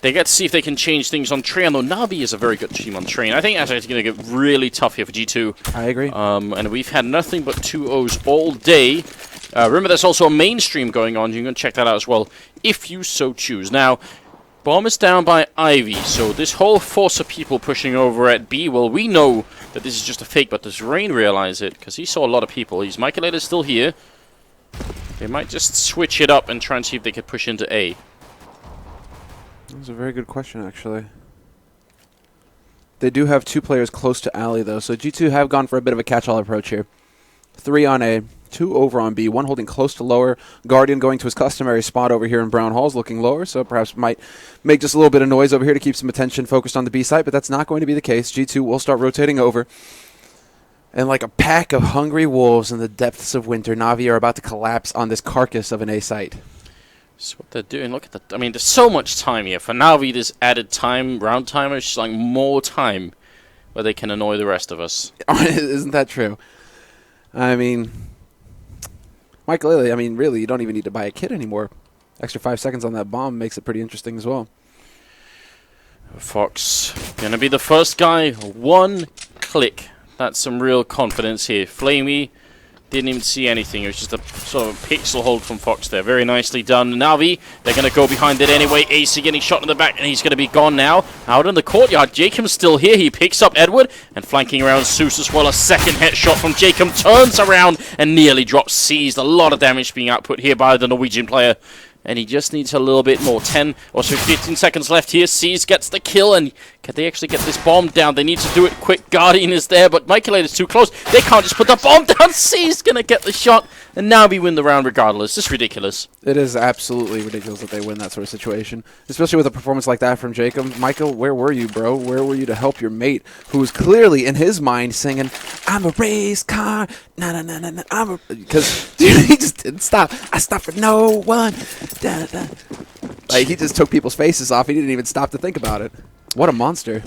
They get to see if they can change things on train, though NaVi is a very good team on train. I think actually it's going to get really tough here for G2. I agree. And we've had nothing but 2-0s all day. Remember, there's also a mainstream going on. You can check that out as well, if you so choose. Now, bomb is down by aizy, so this whole force of people pushing over at B, well, we know that this is just a fake, but does Rain realize it? Because he saw a lot of people. Maikelele is still here. They might just switch it up and try and see if they could push into A. That's a very good question, actually. They do have 2 players close to alley, though, so G2 have gone for a bit of a catch-all approach here. 3 on A, 2 over on B, 1 holding close to lower. Guardian going to his customary spot over here in Brown Halls, looking lower, so perhaps might make just a little bit of noise over here to keep some attention focused on the B site, but that's not going to be the case. G2 will start rotating over. And like a pack of hungry wolves in the depths of winter, NaVi are about to collapse on this carcass of an A site. That's what they're doing. Look at that. I mean, there's so much time here. For NaVi, this added time, round timer, is just like more time where they can annoy the rest of us. Isn't that true? I mean, Maikelele, I mean, really, you don't even need to buy a kit anymore. Extra 5 seconds on that bomb makes it pretty interesting as well. Fox gonna be the first guy. 1 click. That's some real confidence here. Flamie didn't even see anything. It was just a sort of pixel hold from Fox there. Very nicely done. NaVi, they're going to go behind it anyway. aizy getting shot in the back, and he's going to be gone now. Out in the courtyard, jkaem's still here. He picks up Edward, and flanking around Zeus as well. A second headshot from jkaem. Turns around and nearly drops Seized. A lot of damage being output here by the Norwegian player. And he just needs a little bit more. 10 or so 15 seconds left here. Seized gets the kill, and can they actually get this bomb down? They need to do it quick. Guardian is there, but Maikelele is too close. They can't just put the bomb down. Seized gonna get the shot, and now we win the round regardless. It's ridiculous. It is absolutely ridiculous that they win that sort of situation, especially with a performance like that from jkaem. Michael, where were you, bro? Where were you to help your mate, who was clearly in his mind singing, "I'm a race car, na na na na na." I'm a, because dude, he just didn't stop. I stopped for no one. Da, da. Like, he just took people's faces off. He didn't even stop to think about it. What a monster.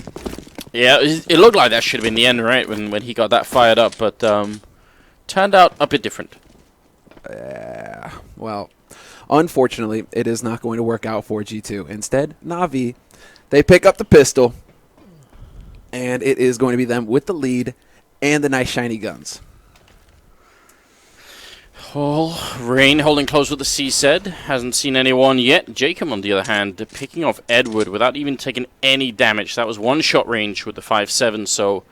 Yeah, it looked like that should have been the end, right, when he got that fired up, but turned out a bit different. Well, unfortunately, it is not going to work out for G2. Instead, NaVi, they pick up the pistol, and it is going to be them with the lead and the nice shiny guns. Oh, Rain holding close with the C-Sed. Hasn't seen anyone yet. jkaem, on the other hand, picking off Edward without even taking any damage. That was 1-shot range with the 5.7, so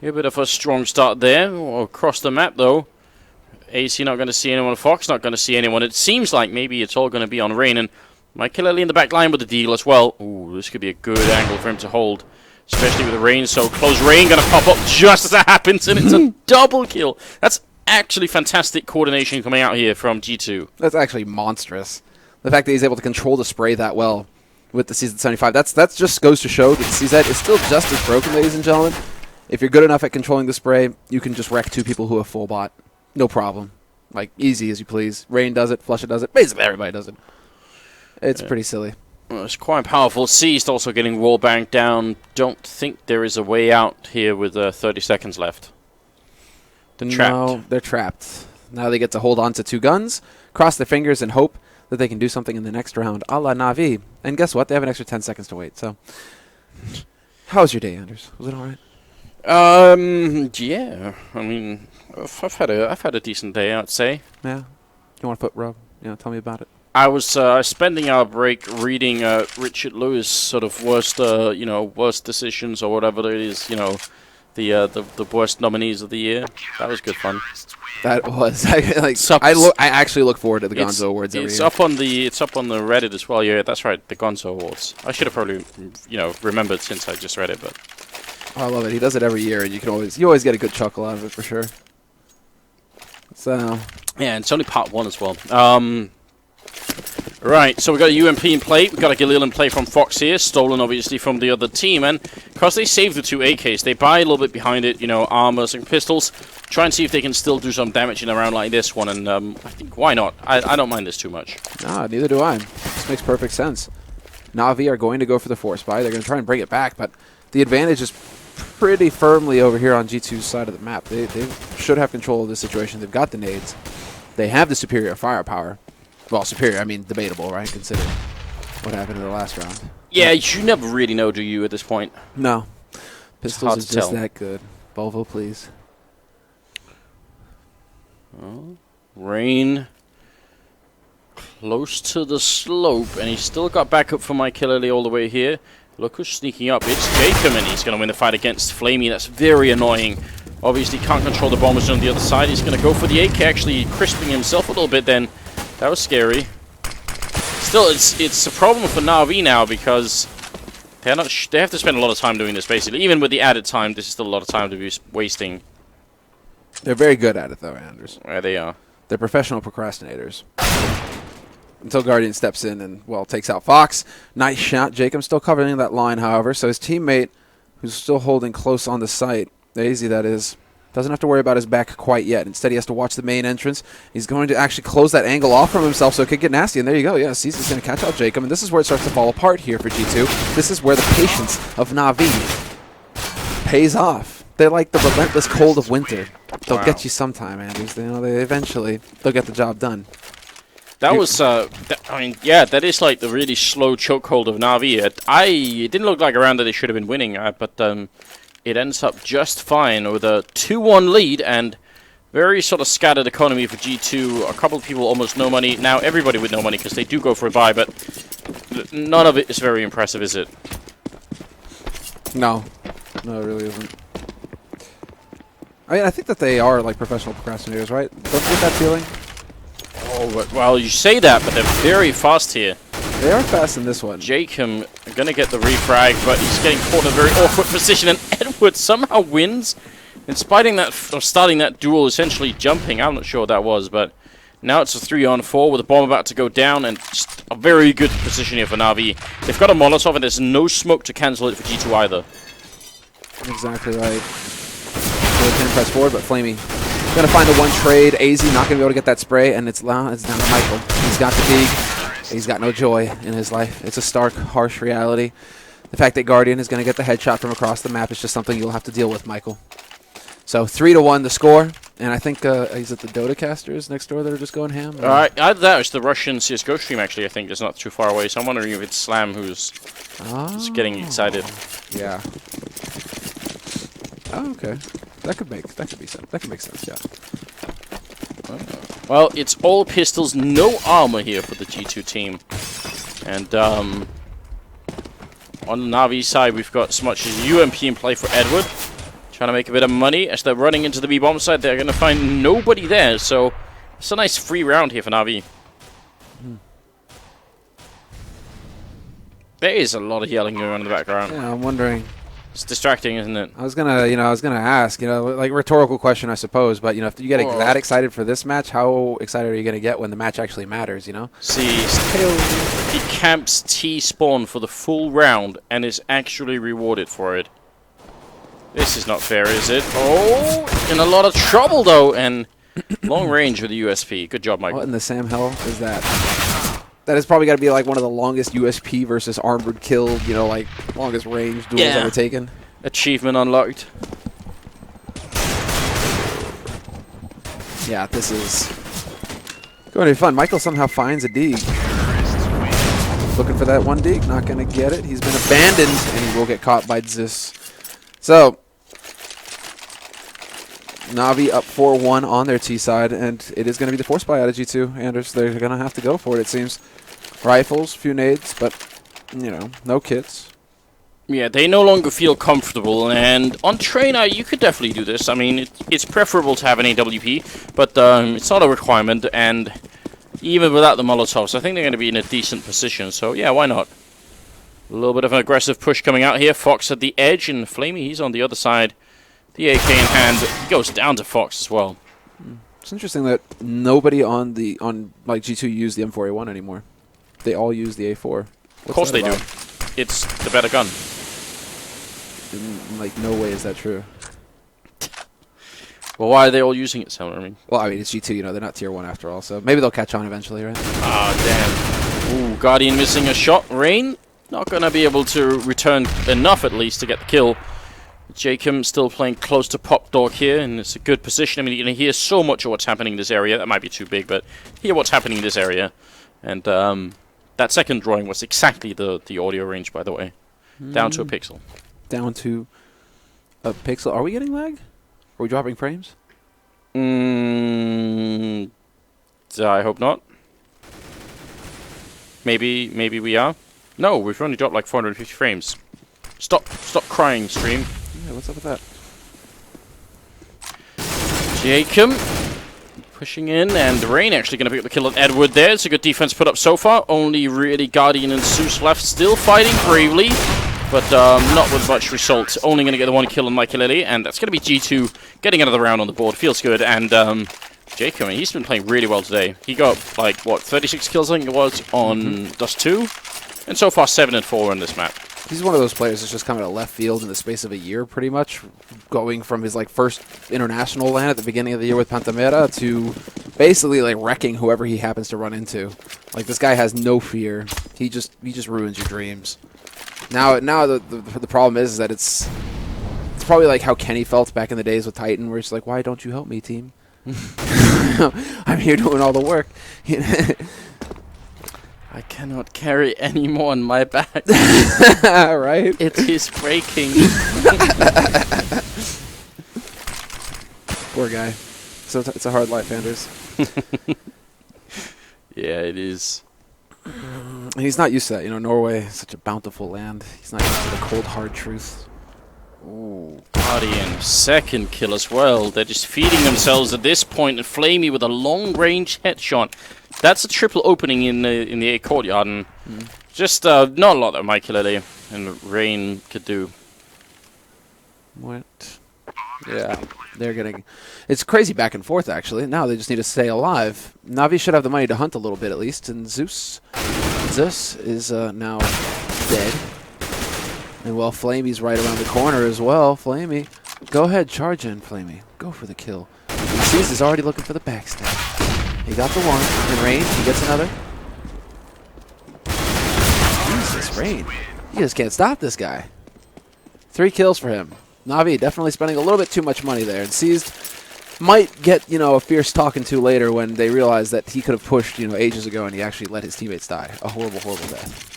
a bit of a strong start there. Across the map, though. aizy not going to see anyone. Fox not going to see anyone. It seems like maybe it's all going to be on Rain. And Maikelele in the back line with the deal as well. Ooh, this could be a good angle for him to hold. Especially with the Rain so close. Rain going to pop up just as that happens, and it's a double kill. That's actually fantastic coordination coming out here from G2. That's actually monstrous. The fact that he's able to control the spray that well with the CZ75, that just goes to show that the CZ is still just as broken, ladies and gentlemen. If you're good enough at controlling the spray, you can just wreck 2 people who have full bot. No problem. Like, easy as you please. Rain does it, Flusha does it, basically everybody does it. It's pretty silly. Well, it's quite powerful. Seized also getting wall banked down. Don't think there is a way out here with 30 seconds left. They're trapped. No, they're trapped. Now they get to hold on to 2 guns, cross their fingers, and hope that they can do something in the next round, a la NaVi. And guess what? They have an extra 10 seconds to wait. So, how was your day, Anders? Was it all right? Yeah. I mean, I've had a decent day, I'd say. Yeah. You want to put Rob? Tell me about it. I was spending our break reading Richard Lewis' sort of worst decisions or whatever it is, the worst nominees of the year. That was good fun. That was I actually look forward to the Gonzo Awards every year. It's up on the Reddit as well. Yeah, that's right, the Gonzo Awards. I should have probably remembered since I just read it, but I love it. He does it every year, and you always get a good chuckle out of it for sure. So yeah, and it's only part 1 as well. Right, so we've got a UMP in play. We've got a Galil in play from Fox here, stolen obviously from the other team. And because they saved the 2 AKs, they buy a little bit behind it, armors and pistols. Try and see if they can still do some damage in a round like this one. And I think, why not? I don't mind this too much. Nah, neither do I. This makes perfect sense. NaVi are going to go for the force buy. They're going to try and bring it back, but the advantage is pretty firmly over here on G2's side of the map. They should have control of this situation. They've got the nades. They have the superior firepower. Well, superior, I mean debatable, right? Considering what happened in the last round. Yeah, you never really know, do you, at this point? No. Pistols hard is to just tell. that good. Volvo, please. Oh, Rain close to the slope, and he's still got backup for Maikelele all the way here. Look who's sneaking up. It's Joakim, and he's going to win the fight against flamie. That's very annoying. Obviously, can't control the bombers on the other side. He's going to go for the AK, actually crisping himself a little bit then. That was scary. Still, it's a problem for NaVi now because they have to spend a lot of time doing this, basically. Even with the added time, this is still a lot of time to be wasting. They're very good at it, though, Anders. There they are. They're professional procrastinators. Until Guardian steps in and, well, takes out Fox. Nice shot. Jacob's still covering that line, however. So his teammate, who's still holding close on the site, aizy that is, doesn't have to worry about his back quite yet. Instead, he has to watch the main entrance. He's going to actually close that angle off from himself, so it could get nasty. And there you go. Yeah, Zeus is going to catch out Jacob. And this is where it starts to fall apart here for G2. This is where the patience of NaVi pays off. They're like the relentless cold of winter. They'll get you sometime, Anders. You know, they'll get the job done. That was, I mean, yeah, that is like the really slow chokehold of NaVi. It didn't look like a round that they should have been winning, but it ends up just fine with a 2-1 lead and very sort of scattered economy for G2. A couple of people almost no money. Now everybody with no money because they do go for a buy, but none of it is very impressive, is it? No. No, it really isn't. I mean, I think that they are like professional procrastinators, right? Don't you get that feeling? Oh, well, you say that, but they're very fast here. They are fast in this one. Jacob gonna get the refrag, but he's getting caught in a very awkward position, and Edward somehow wins, in spite of starting that duel, essentially jumping. I'm not sure what that was, but now it's a 3-on-4 with the bomb about to go down, and just a very good position here for NaVi. They've got a Molotov, and there's no smoke to cancel it for G2 either. Exactly right. So they can press forward, but flamie going to find the one trade. aizy not going to be able to get that spray, and it's down to Mikail. He's got the dig. He's got no joy in his life. It's a stark, harsh reality. The fact that Guardian is going to get the headshot from across the map is just something you'll have to deal with, Mikail. So 3-1 the score, and I think he's at the Dota casters next door that are just going ham. Either that or it's the Russian CSGO stream, actually, I think. It's not too far away, so I'm wondering if it's Slam who's just getting excited. Yeah. Oh, okay. That could make sense, yeah. Well, it's all pistols, no armor here for the G2 team. And on the NaVi side, we've got as much as UMP in play for Edward. Trying to make a bit of money. As they're running into the B-bomb side, they're going to find nobody there. So it's a nice free round here for NaVi. There is a lot of yelling going on in the background. Yeah, I'm wondering. It's distracting, isn't it? I was gonna ask, like a rhetorical question, I suppose. But if you get that excited for this match, how excited are you gonna get when the match actually matters? See, he camps T-spawn for the full round and is actually rewarded for it. This is not fair, is it? Oh, in a lot of trouble though, and long range with the USP. Good job, Mike. What in the Sam hell is that? That has probably got to be like one of the longest USP versus armored kill, like longest range duels ever taken. Achievement unlocked. Yeah, this is going to be fun. Mikail somehow finds a dig. Looking for that one dig, not going to get it. He's been abandoned, and he will get caught by Zeus. So, NaVi up 4-1 on their T side, and it is going to be the force buy out of G2. Anders, they're going to have to go for it, it seems. Rifles, few nades, but, no kits. Yeah, they no longer feel comfortable, and on trainer, you could definitely do this. I mean, it's preferable to have an AWP, but it's not a requirement, and even without the Molotovs, I think they're going to be in a decent position, so yeah, why not? A little bit of an aggressive push coming out here. Fox at the edge, and flamie, he's on the other side. The AK in hand, he goes down to Fox as well. It's interesting that nobody on G2 use the M4A1 anymore. They all use the A4. Of course they do. It's the better gun. In no way is that true. Well, why are they all using it, Sam? Well, it's G2, they're not tier 1 after all, so maybe they'll catch on eventually, right? Ah, damn. Ooh, Guardian missing a shot. Rain not going to be able to return enough, at least, to get the kill. Joakim still playing close to Pop Dog here, and it's a good position. I mean, you can hear so much of what's happening in this area. That might be too big, but hear what's happening in this area. And That second drawing was exactly the audio range, by the way. Down to a pixel. Down to a pixel. Are we getting lag? Are we dropping frames? I hope not. Maybe we are. No, we've only dropped like 450 frames. Stop crying, stream. Yeah, what's up with that? Joakim pushing in, and the Rain actually going to pick up the kill on Edward there. It's a good defense put up so far. Only really Guardian and Zeus left, still fighting bravely, but not with much result. Only going to get the one kill on Maikelele, and that's going to be G2 getting another round on the board. Feels good, and Joakim, he's been playing really well today. He got, like, what, 36 kills, I think it was, on Dust 2, and so far 7 and 4 on this map. He's one of those players that's just come out of left field in the space of a year, pretty much, going from his like first international LAN at the beginning of the year with Pantamera to basically like wrecking whoever he happens to run into. Like, this guy has no fear. He just ruins your dreams. Now the problem is that it's probably like how Kenny felt back in the days with Titan, where it's like, why don't you help me, team? I'm here doing all the work. I cannot carry any more on my back. Right? It is breaking. Poor guy. So it's a hard life, Anders. Yeah, it is. And he's not used to that. You know, Norway is such a bountiful land. He's not used to the cold, hard truth. Ooh, Guardian, second kill as well. They're just feeding themselves at this point, and flamie with a long-range headshot. That's a triple opening in the A courtyard, and just not a lot that Maikelele and Rain could do. What? Yeah, they're getting... It's crazy back and forth, actually. Now they just need to stay alive. NaVi should have the money to hunt a little bit, at least, and Zeus is now dead. And, well, flamie's right around the corner as well. flamie, go ahead, charge in, flamie. Go for the kill. Zeus is already looking for the backstab. He got the one. And Rain, he gets another. Jesus, Rain. You just can't stop this guy. 3 kills for him. NaVi definitely spending a little bit too much money there. And Seized might get, you know, a fierce talking to later when they realize that he could have pushed, you know, ages ago and he actually let his teammates die. A horrible, horrible death.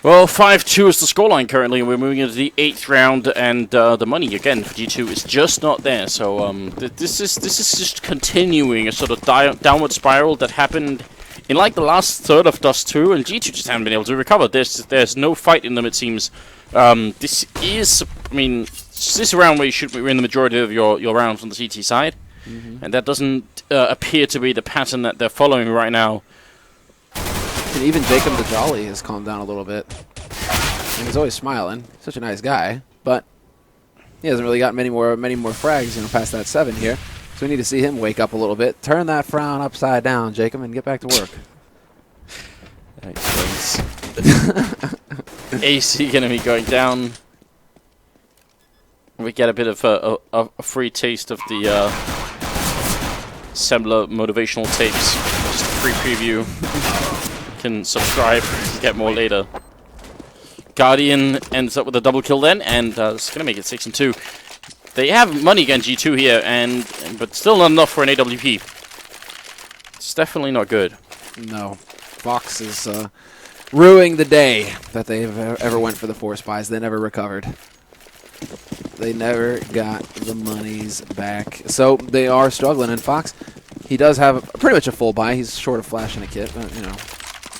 Well, 5-2 is the scoreline currently, and we're moving into the 8th round, and the money, again, for G2 is just not there. So this is just continuing a sort of downward spiral that happened in, like, the last third of Dust 2, and G2 just haven't been able to recover. There's no fight in them, it seems. This is, I mean, this is a round where you should win the majority of your rounds on the CT side, and that doesn't appear to be the pattern that they're following right now. And even Jacob the Jolly has calmed down a little bit. And he's always smiling. Such a nice guy. But he hasn't really got many more frags, you know, past that 7 here. So we need to see him wake up a little bit. Turn that frown upside down, Jacob, and get back to work. Thanks. aizy going to be going down. We get a bit of a free taste of the Sembler motivational tapes. Just a free preview. Can subscribe, get more later. Guardian ends up with a double kill then, and it's going to make it 6-2. They have money against G2 here, but still not enough for an AWP. It's definitely not good. No. Fox is ruining the day that they've ever went for the 4 spies. They never recovered. They never got the monies back. So they are struggling, and Fox, he does have pretty much a full buy. He's short of flash and a kit, but, you know,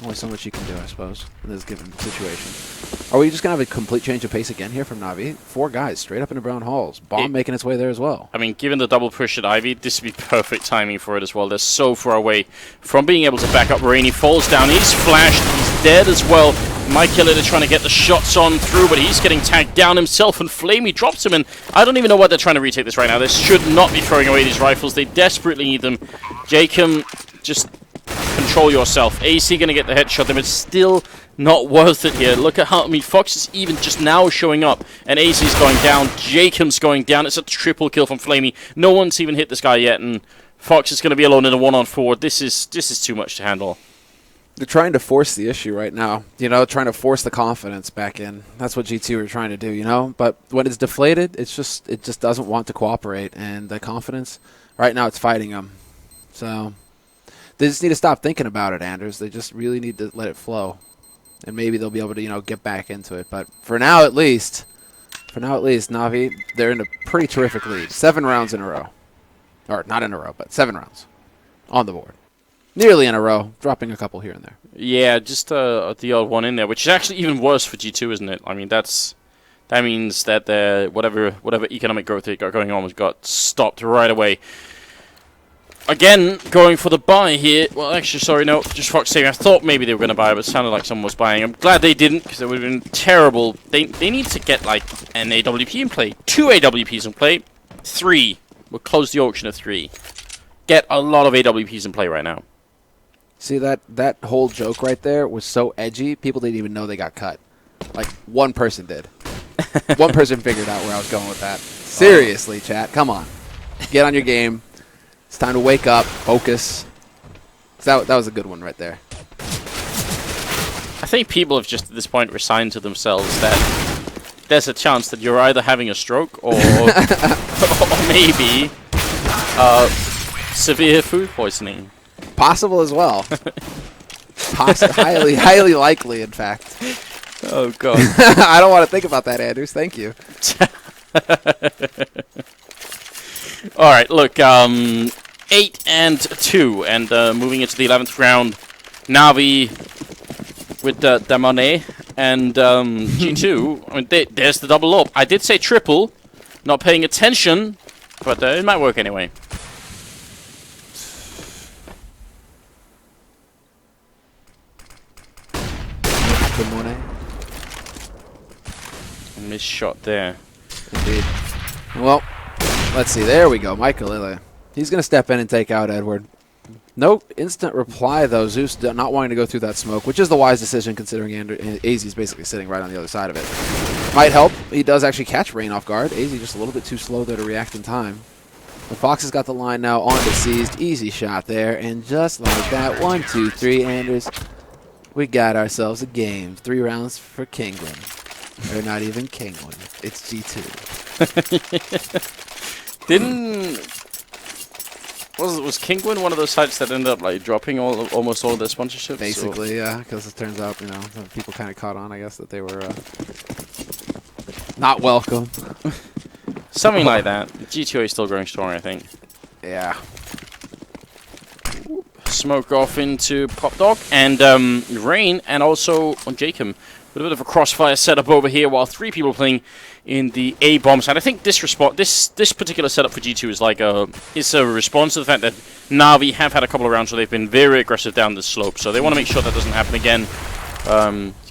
only so much you can do, I suppose, in this given situation. Are we just going to have a complete change of pace again here from NaVi? 4 guys straight up into brown halls. Bomb making its way there as well. I mean, given the double push at Ivy, this would be perfect timing for it as well. They're so far away from being able to back up Rain. He falls down. He's flashed. He's dead as well. Maikelele trying to get the shots on through, but he's getting tagged down himself, and flamie drops him. And I don't even know why they're trying to retake this right now. They should not be throwing away these rifles. They desperately need them. Joakim, just control yourself. aizy going to get the headshot, but it's still not worth it here. Look at how, I mean, Fox is even just now showing up, and aizy's going down. Joakim's going down. It's a triple kill from flamie. No one's even hit this guy yet, and Fox is going to be alone in a 1-on-4. This is too much to handle. They're trying to force the issue right now, you know, trying to force the confidence back in. That's what G2 are trying to do, you know. But when it's deflated, it just doesn't want to cooperate, and the confidence right now it's fighting them. So They just need to stop thinking about it, Anders. They just really need to let it flow. And maybe they'll be able to, get back into it. But for now at least, NaVi, they're in a pretty terrific lead. 7 rounds in a row. Or not in a row, but 7 rounds on the board. Nearly in a row, dropping a couple here and there. Yeah, just the odd one in there, which is actually even worse for G2, isn't it? I mean, that means that whatever economic growth they got going on got stopped right away. Again, going for the buy here. Well, actually, sorry, no, just Fox saying I thought maybe they were going to buy, but it sounded like someone was buying. I'm glad they didn't, because it would have been terrible. They need to get, like, an AWP in play. 2 AWPs in play. 3. We'll close the auction at 3. Get a lot of AWPs in play right now. See, that whole joke right there was so edgy, people didn't even know they got cut. Like, one person did. One person figured out where I was going with that. Seriously, chat, come on. Get on your game. It's time to wake up, focus. That was a good one right there. I think people have just at this point resigned to themselves that there's a chance that you're either having a stroke or, or maybe severe food poisoning. Possible as well. Highly likely, in fact. Oh, God. I don't want to think about that, Anders. Thank you. All right, look, 8-2, and moving into the 11th round, NaVi with Damone and G2. I mean, there's the double up. I did say triple, not paying attention, but it might work anyway. Missed shot there. Indeed. Well, let's see. There we go. Maikelele. He's going to step in and take out Edward. No instant reply, though. Zeus not wanting to go through that smoke, which is the wise decision considering aizy's basically sitting right on the other side of it. Might help. He does actually catch Rain off guard. aizy just a little bit too slow there to react in time. But Fox has got the line now on to seized. Easy shot there. And just like that, 1, 2, 3, Anders. We got ourselves a game. 3 rounds for Kingwin. Or not even Kingwin. It's G2. Was Kingwin one of those sites that ended up like dropping almost all of their sponsorships? Basically, yeah, because it turns out people kind of caught on, I guess, that they were not welcome. Something like that. G2A is still growing strong, I think. Yeah. Smoke off into Pop Dog and Rain, and also on jkaem. With a bit of a crossfire setup over here, while 3 people playing in the A bomb side. I think this particular setup for G2 is like a response to the fact that NaVi have had a couple of rounds where they've been very aggressive down the slope, so they want to make sure that doesn't happen again.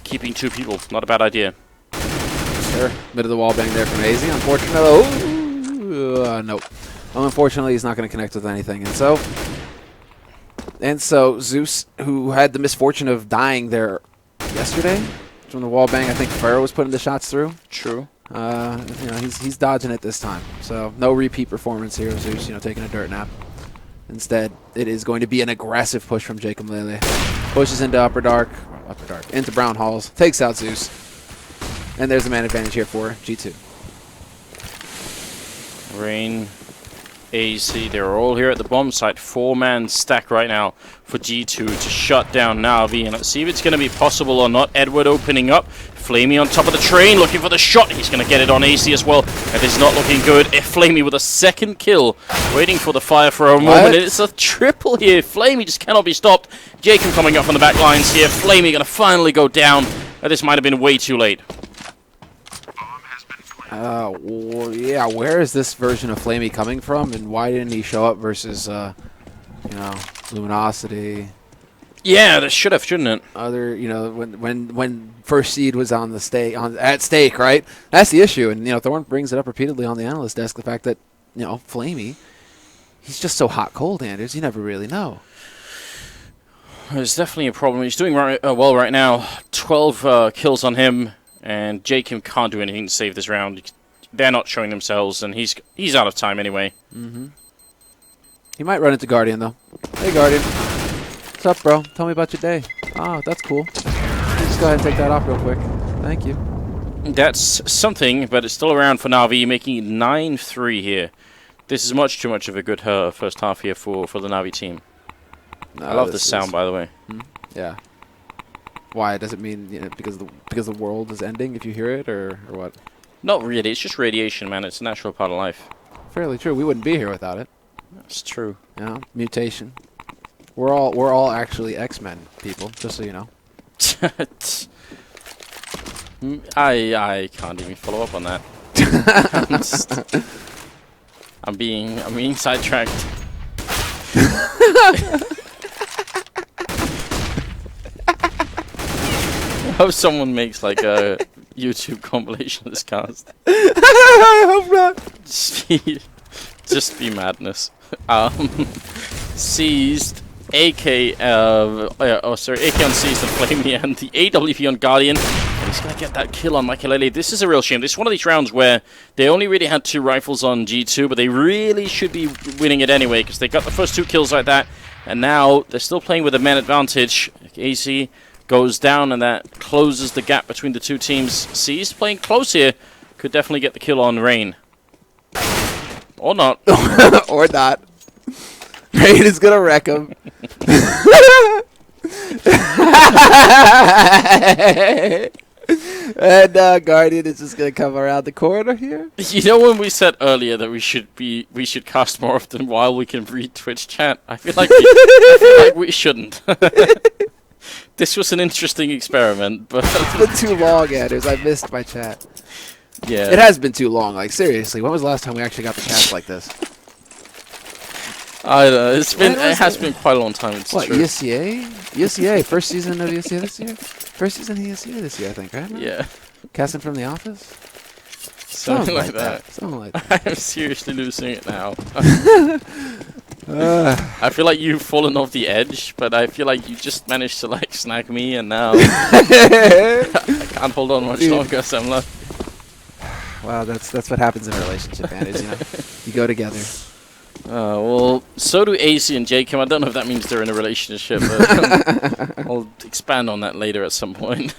Keeping 2 people, not a bad idea. Sure. Bit of the wall bang there from aizy. Unfortunately, nope. Well, unfortunately, he's not going to connect with anything, and so Zeus, who had the misfortune of dying there yesterday. From the wall bang, I think Pharaoh was putting the shots through. True. He's dodging it this time. So no repeat performance here of Zeus, taking a dirt nap. Instead, it is going to be an aggressive push from jkaem. Pushes into upper dark, into brown halls, takes out Zeus. And there's the man advantage here for G2. Rain, aizy, they're all here at the bomb site. 4-man stack right now for G2 to shut down NaVi. And let's see if it's going to be possible or not. Edward opening up. flamie on top of the train, looking for the shot. He's going to get it on aizy as well. That is not looking good. flamie with a 2nd kill. Waiting for the fire for a moment. It's a triple here. flamie just cannot be stopped. jkaem coming up on the back lines here. flamie going to finally go down. This might have been way too late. Well, yeah, where is this version of flamie coming from, and why didn't he show up versus, Luminosity? Yeah, that should have, shouldn't it? Other, when first seed was on the at stake, right? That's the issue, and Thorn brings it up repeatedly on the analyst desk. The fact that flamie, he's just so hot cold, Anders. You never really know. There's definitely a problem. He's doing well right now. 12 kills on him. And jkaem can't do anything to save this round. They're not showing themselves, and he's out of time anyway. Mm-hmm. He might run into Guardian, though. Hey, Guardian. What's up, bro? Tell me about your day. Oh, that's cool. Just go ahead and take that off real quick. Thank you. That's something, but it's still around for NaVi, making it 9-3 here. This is much too much of a good first half here for the NaVi team. No, I love the this sound, is- by the way. Yeah. Why? Does it mean because the world is ending if you hear it, or what? Not really. It's just radiation, man. It's a natural part of life. Fairly true. We wouldn't be here without it. That's true. Mutation. We're all actually X-Men people, just so you know. I can't even follow up on that. I'm being sidetracked. I hope someone makes like a YouTube compilation of this cast. I hope not. Just be madness. Seized AK AK on Seized and flamie, and the AWP on Guardian. And he's gonna get that kill on Maikelele. This is a real shame. This is one of these rounds where they only really had 2 rifles on G2, but they really should be winning it anyway, because they got the first 2 kills like that, and now they're still playing with a man advantage. aizy goes down, and that closes the gap between the 2 teams. Seized playing close here. Could definitely get the kill on Rain. Or not. Or not. Rain is gonna wreck him. And Guardian is just gonna come around the corner here. You know when we said earlier that we should cast more often while we can read Twitch chat? I feel like we shouldn't. This was an interesting experiment, but It's been too long, Anders. I missed my chat. yeah, It has been too long. Like seriously, when was the last time we actually got the cast like this? I don't know. It has it? been quite a long time. It's What, true. ESCA? ESCA, first season of ESCA this year? First season of ESCA this year, I think, right? Yeah, Casting from the office? something like that. Something like that. I'm seriously losing it now. I feel like you've fallen off the edge, but I feel like you just managed to like snag me, and now I can't hold on much Dude. longer, Semla. Wow, that's what happens in a relationship, Anders, you know? You go together. Well, so do aizy and jkaem. I don't know if that means they're in a relationship, but I'll expand on that later at some point.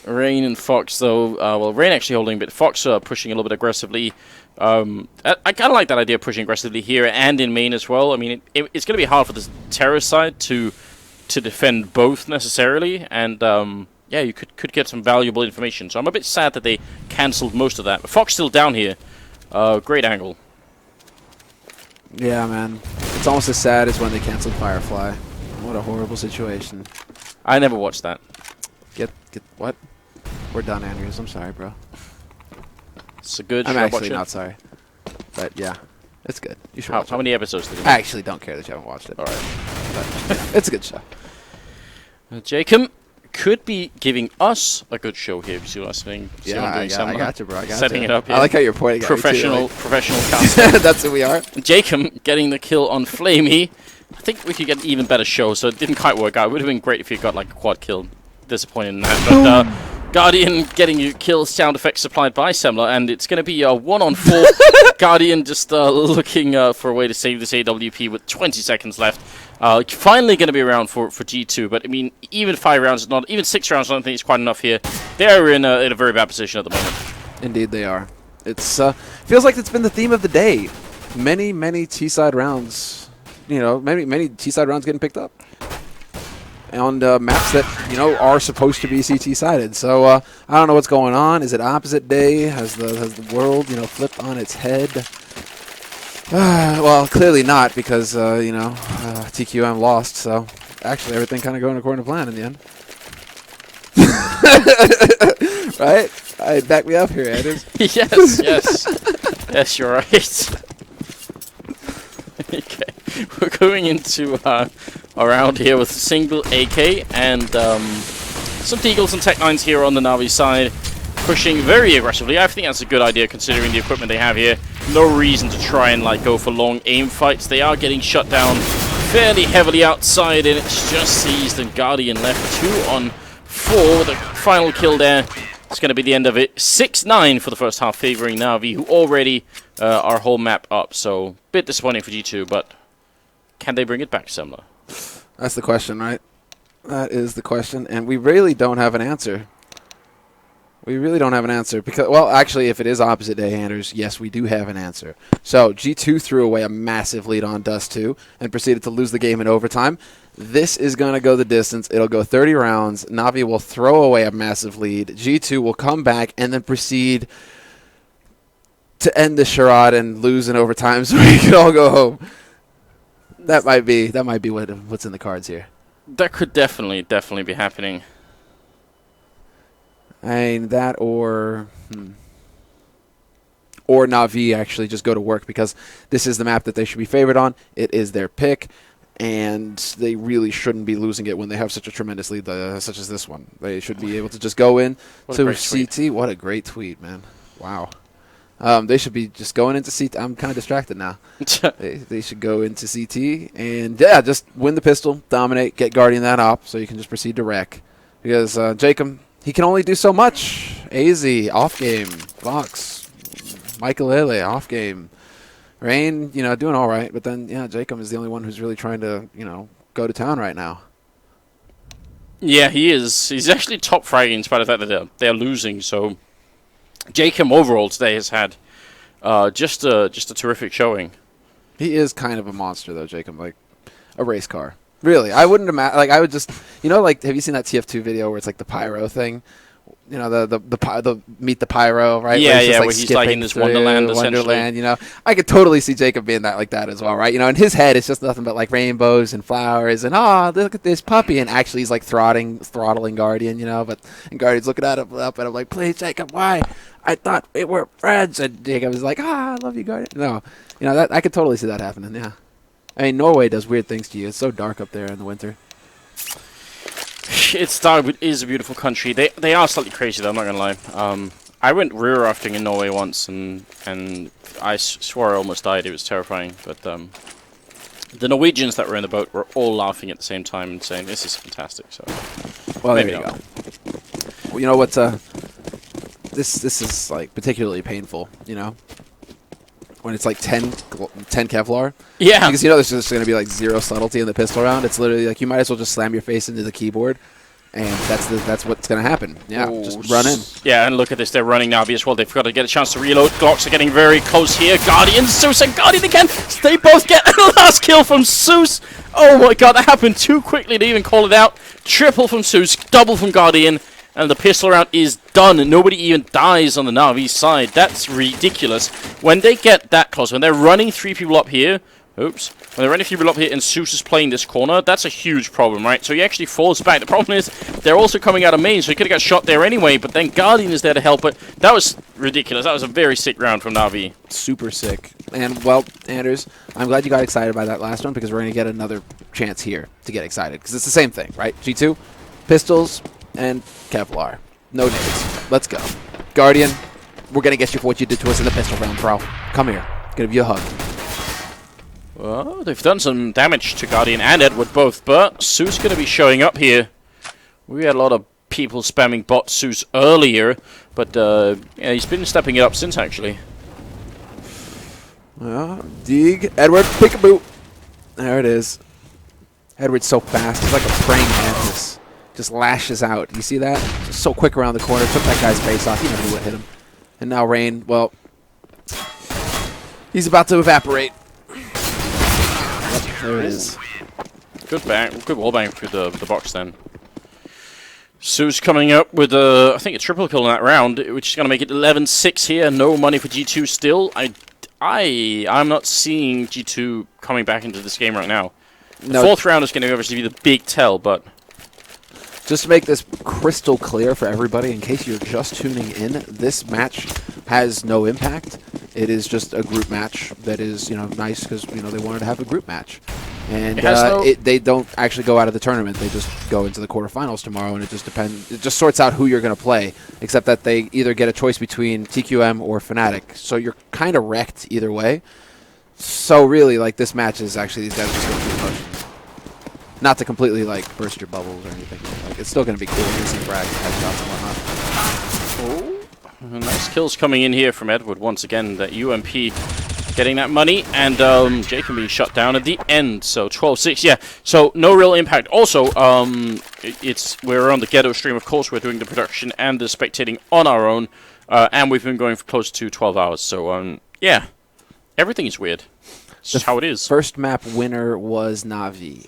Rain and Fox, though, well, Rain actually holding a bit. Fox pushing a little bit aggressively. I kind of like that idea of pushing aggressively here and in main as well. I mean, it's going to be hard for the terrorist side to defend both necessarily, and yeah, you could get some valuable information. So I'm a bit sad that they cancelled most of that. But Fox still down here. Great angle. Yeah, man. It's almost as sad as when they canceled Firefly. What a horrible situation. I never watched that. Get what? We're done, Andrews. I'm sorry, bro. It's a good. I'm should I actually watch not sorry. But yeah, it's good. You should How, watch how it. many episodes did you I watch? actually don't care that you haven't watched it. All right. But yeah, it's a good show. jkaem could be giving us a good show here. If you see what I'm saying? See what I'm Yeah, doing, Sam? I got you, bro. I got Setting you. it up here. I like how you're pointing at me, too, Professional cast. like- That's who we are. jkaem getting the kill on flamie. I think we could get an even better show, so it didn't quite work out. It would have been great if you got like a quad kill. Disappointed in that. But Guardian getting you kill sound effects supplied by Semla, and it's going to be a 1-on-4. Guardian just looking for a way to save this AWP with 20 seconds left. Finally going to be around for G2, but I mean, even 5 rounds is not, even 6 rounds I don't think it's quite enough here. They are in a very bad position at the moment. Indeed, they are. It's feels like it's been the theme of the day. Many T-side rounds. You know, many T-side rounds getting picked up on maps that, you know, are supposed to be CT-sided. So I don't know what's going on. Is it opposite day? Has the world, you know, flipped on its head? Well, clearly not, because you know, TQM lost. So actually, everything kind of going according to plan in the end. Right? All right, back me up here, Anders. Yes, you're right. Okay, we're going into a round here with a single AK and some Deagles and Tech-9s here on the NaVi side, pushing very aggressively. I think that's a good idea considering the equipment they have here. No reason to try and like go for long aim fights. They are getting shut down fairly heavily outside, and it's just Seized and Guardian left 2-on-4 with a final kill there. It's going to be the end of it. 6-9 for the first half, favoring NaVi, who already are whole map up. So, bit disappointing for G2, but can they bring it back, Semla? That's the question, right? That is the question, and we really don't have an answer. We really don't have an answer because, well, actually, if it is opposite day, Anders, yes, we do have an answer. So G2 threw away a massive lead on Dust 2 and proceeded to lose the game in overtime. This is going to go the distance. It'll go 30 rounds. NaVi will throw away a massive lead. G2 will come back and then proceed to end the charade and lose in overtime so we can all go home. That might be what's in the cards here. That could definitely be happening. I mean, that or NaVi actually just go to work because this is the map that they should be favored on. It is their pick, and they really shouldn't be losing it when they have such a tremendous lead such as this one. They should be able to just go in to CT. What a great tweet, man. Wow. They should be just going into CT. I'm kind of distracted now. They should go into CT and, yeah, just win the pistol, dominate, get Guardian that op so you can just proceed to wreck. Because jkaem, he can only do so much. aizy, off game. Vox, Maikelele, off game. Rain, doing all right. But then, yeah, jkaem is the only one who's really trying to, go to town right now. Yeah, he is. He's actually top fragging in spite of the fact that they're losing, so jkaem overall today has had just a terrific showing. He is kind of a monster, though, jkaem, like a race car. Really, I wouldn't imagine. Like, I would just, have you seen that TF2 video where it's like the pyro thing? The meet the pyro, right? Yeah, where he's where he's like in this Wonderland, I could totally see jkaem being like that as well, right? In his head, it's just nothing but like rainbows and flowers and look at this puppy, and actually he's like throttling Guardian, and Guardian's looking at him up, and I'm like, please, jkaem, why? I thought we were friends, and jkaem is like, I love you, Guardian. No, that I could totally see that happening. Yeah, I mean, Norway does weird things to you. It's so dark up there in the winter. It's dark, but it is a beautiful country. They are slightly crazy, though, I'm not going to lie. I went rear rafting in Norway once, and I swore I almost died. It was terrifying. But the Norwegians that were in the boat were all laughing at the same time and saying, this is fantastic. So, well, maybe there you not. go. Well, you know what's this is like particularly painful, when it's like 10 Kevlar. Yeah. Because there's just going to be like zero subtlety in the pistol round. It's literally like you might as well just slam your face into the keyboard, and that's what's going to happen. Yeah, just run in. Yeah, and look at this. They're running NaVi as well. They've got to get a chance to reload. Glocks are getting very close here. Guardian, Zeus and Guardian again. They both get a last kill from Zeus. Oh my god, that happened too quickly to even call it out. Triple from Zeus, double from Guardian. And the pistol round is done. Nobody even dies on the NaVi side. That's ridiculous. When they get that close, when they're running 3 people up here, when they're running 3 people up here and Zeus is playing this corner, that's a huge problem, right? So he actually falls back. The problem is they're also coming out of main, so he could have got shot there anyway, but then Guardian is there to help. But that was ridiculous. That was a very sick round from NaVi. Super sick. And, well, Anders, I'm glad you got excited by that last one because we're going to get another chance here to get excited because it's the same thing, right? G2, pistols, and Kevlar. No nades. Let's go. Guardian, we're going to get you for what you did to us in the pistol round, bro. Come here. Give you a hug. Well, they've done some damage to Guardian and Edward both, but Zeus going to be showing up here. We had a lot of people spamming bot Zeus earlier, but yeah, he's been stepping it up since, actually. Dig. Edward, peekaboo. There it is. Edward's so fast. He's like a praying mantis. Just lashes out. You see that? Just so quick around the corner. Took that guy's face off. He never knew what hit him. And now Rain, well, he's about to evaporate. Yep, there it is. Good wall bang through the box then. Zeus coming up with I think a triple kill in that round, which is going to make it 11-6 here. No money for G2 still. I'm not seeing G2 coming back into this game right now. The fourth round is going to obviously be the big tell, but just to make this crystal clear for everybody, in case you're just tuning in, this match has no impact. It is just a group match that is, nice because, they wanted to have a group match. And they don't actually go out of the tournament. They just go into the quarterfinals tomorrow, and it just depends. It just sorts out who you're going to play, except that they either get a choice between TQM or Fnatic. So you're kind of wrecked either way. So really, this match is actually these guys are just going through the motions. Not to completely, burst your bubbles or anything. It's still going to be cool to see frags and headshots and whatnot. Nice kills coming in here from Edward once again. That UMP getting that money, and Joakim being shut down at the end. So 12-6, yeah. So no real impact. Also, we're on the Ghetto stream, of course. We're doing the production and the spectating on our own, and we've been going for close to 12 hours. So yeah, everything is weird. It's just how it is. First map winner was NaVi.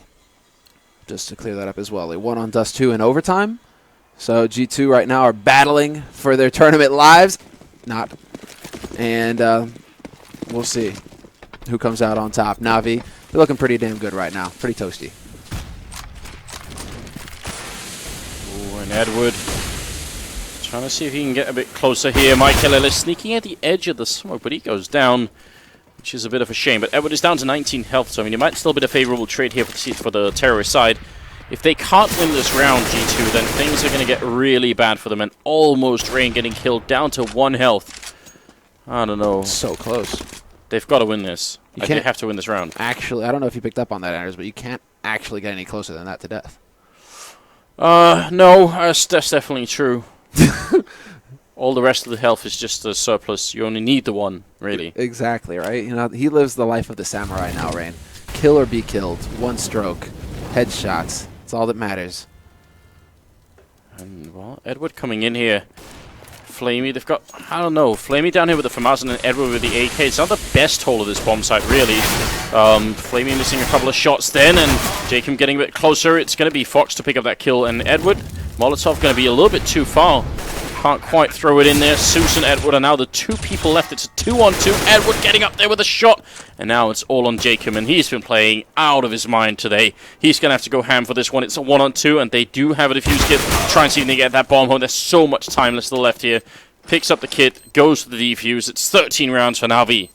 Just to clear that up as well. They won on Dust 2 in overtime. So G2 right now are battling for their tournament lives. Not. And we'll see who comes out on top. NaVi, they're looking pretty damn good right now. Pretty toasty. Ooh, and Edward trying to see if he can get a bit closer here. Maikelele sneaking at the edge of the smoke, but he goes down, which is a bit of a shame. But Edward is down to 19 health, so I mean, it might still be a favorable trade here for the terrorist side. If they can't win this round, G2, then things are going to get really bad for them. And almost Rain getting killed down to 1 health. I don't know. So close. They've got to win this. They have to win this round. Actually, I don't know if you picked up on that, Anders, but you can't actually get any closer than that to death. No, that's definitely true. All the rest of the health is just a surplus. You only need the one, really. Exactly, right? You know, he lives the life of the samurai now, Rain. Kill or be killed. 1 stroke. Headshots. That's all that matters. And, well, Edward coming in here. Flamie, they've got, I don't know, Flamie down here with the FAMAS and then Edward with the AK. It's not the best hold of this bomb site, really. Flamie missing a couple of shots then, and Joakim getting a bit closer. It's going to be Fox to pick up that kill, and Edward, Molotov going to be a little bit too far. Can't quite throw it in there. Zeus and Edward are now the 2 people left. It's a 2-on-2. Edward getting up there with a shot. And now it's all on Joakim, and he's been playing out of his mind today. He's going to have to go ham for this one. It's a 1-on-2, and they do have a defuse kit. Try and see if they get that bomb home. There's so much time left to the left here. Picks up the kit, goes to the defuse. It's 13 rounds for NaVi.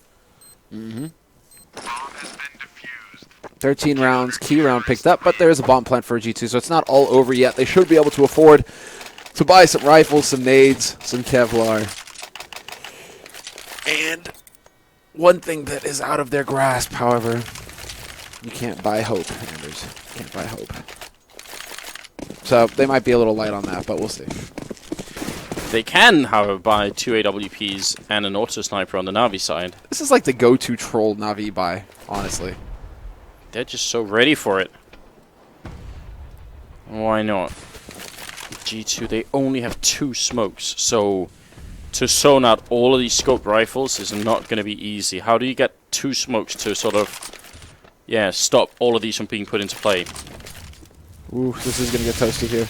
13 rounds, key round picked up, but there is a bomb plant for G2, so it's not all over yet. They should be able to afford to buy some rifles, some nades, some Kevlar. And one thing that is out of their grasp, however, you can't buy hope, Anders. You can't buy hope. So they might be a little light on that, but we'll see. They can, however, buy 2 AWPs and an auto sniper on the NaVi side. This is like the go-to troll NaVi buy, honestly. They're just so ready for it. Why not? G2, they only have 2 smokes, so to zone out all of these scoped rifles is not going to be easy. How do you get 2 smokes to sort of, yeah, stop all of these from being put into play? Ooh, this is going to get toasty here.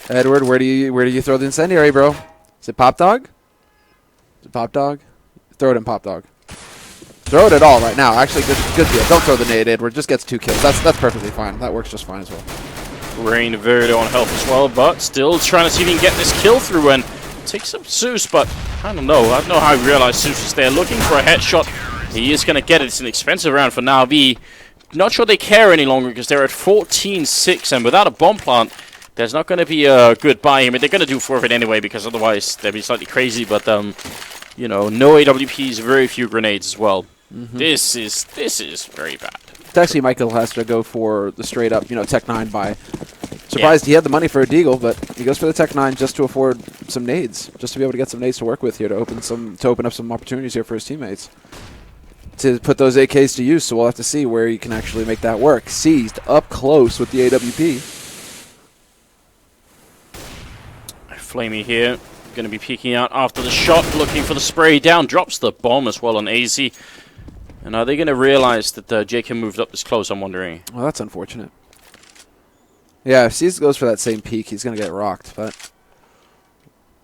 Edward, where do you throw the incendiary, bro? Is it Pop Dog? Is it Pop Dog? Throw it in Pop Dog. Throw it at all right now. Actually, good deal. Don't throw the nade, Edward. Just gets 2 kills. That's perfectly fine. That works just fine as well. Rain very low on health as well, but still trying to see if he can get this kill through and takes up Zeus, but I don't know. I don't know how he realized Zeus is there looking for a headshot. He is going to get it. It's an expensive round for NaVi. Not sure they care any longer because they're at 14-6, and without a bomb plant, there's not going to be a good buy. I mean, they're going to do forfeit anyway because otherwise they'd be slightly crazy, but, you know, no AWPs, very few grenades as well. This is very bad. It's actually Mikail has to go for the straight up, you know, Tech 9 buy. Surprised he had the money for a deagle, but he goes for the Tech 9 just to afford some nades, just to be able to get some nades to work with here to open up some opportunities here for his teammates. To put those AKs to use, so we'll have to see where he can actually make that work. Seized up close with the AWP. Flamie here, going to be peeking out after the shot, looking for the spray down, drops the bomb as well on aizy. And are they going to realize that Joakim moved up this close, I'm wondering? Well, that's unfortunate. Yeah, if Seized goes for that same peek, he's going to get rocked, but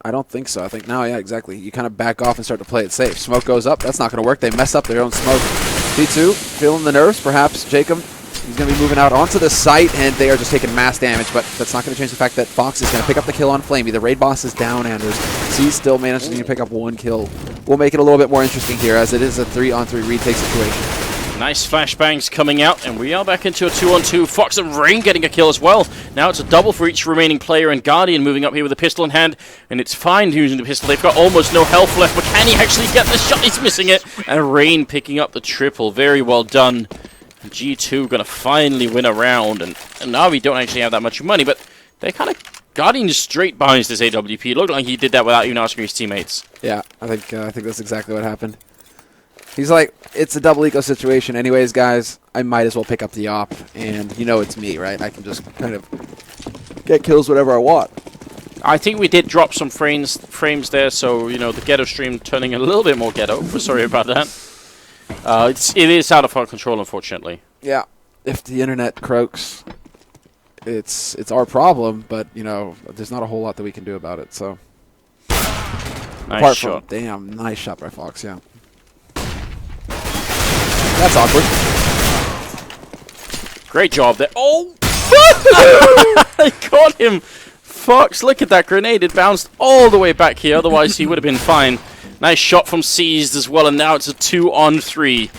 I don't think so. I think now, yeah, exactly. You kind of back off and start to play it safe. Smoke goes up. That's not going to work. They mess up their own smoke. P2 feeling the nerves, perhaps. Joakim, he's going to be moving out onto the site, and they are just taking mass damage, but that's not going to change the fact that Fox is going to pick up the kill on Flamie. The raid boss is down, Anders. Seized still managing to pick up 1 kill. We'll make it a little bit more interesting here, as it is a 3-on-3 retake situation. Nice flashbangs coming out, and we are back into a 2-on-2. Fox and Rain getting a kill as well. Now it's a double for each remaining player, and Guardian moving up here with a pistol in hand, and it's fine using the pistol. They've got almost no health left, but can he actually get the shot? He's missing it, and Rain picking up the triple. Very well done. G2 going to finally win a round, and now we don't actually have that much money, but they kind of Guardian just straight behind this AWP. It looked like he did that without even asking his teammates. Yeah, I think that's exactly what happened. He's like, it's a double eco situation anyways, guys. I might as well pick up the op, and you know it's me, right? I can just kind of get kills whatever I want. I think we did drop some frames there, so, you know, the ghetto stream turning a little bit more ghetto. We're sorry about that. It is out of our control, unfortunately. Yeah. If the internet croaks, it's our problem, but, you know, there's not a whole lot that we can do about it, so. Nice shot. Damn, nice shot by Fox, yeah. That's awkward. Great job there. Oh! I got him! Fox, look at that grenade. It bounced all the way back here. Otherwise, he would have been fine. Nice shot from Seized as well. And now it's a 2-on-3.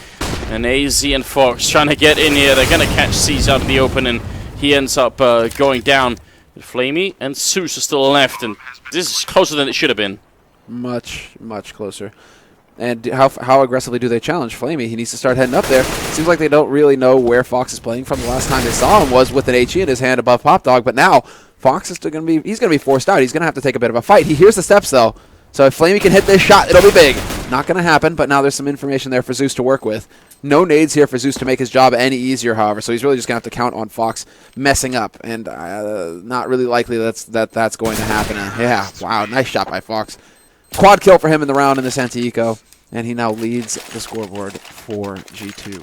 And aizy and Fox trying to get in here. They're going to catch Seized out in the open. And he ends up going down. flamie and Zeus are still left. And this is closer than it should have been. Much, much closer. And how aggressively do they challenge flamie? He needs to start heading up there. Seems like they don't really know where Fox is playing from. The last time they saw him was with an HE in his hand above Pop Dog. But now Fox is still going to be, he's going to be forced out. He's going to have to take a bit of a fight. He hears the steps, though. So if flamie can hit this shot, it'll be big. Not going to happen, but now there's some information there for Zeus to work with. No nades here for Zeus to make his job any easier, however. So he's really just going to have to count on Fox messing up. And not really likely that's going to happen. Yeah, wow, nice shot by Fox. Quad kill for him in the round in this anti-eco. And he now leads the scoreboard for G2.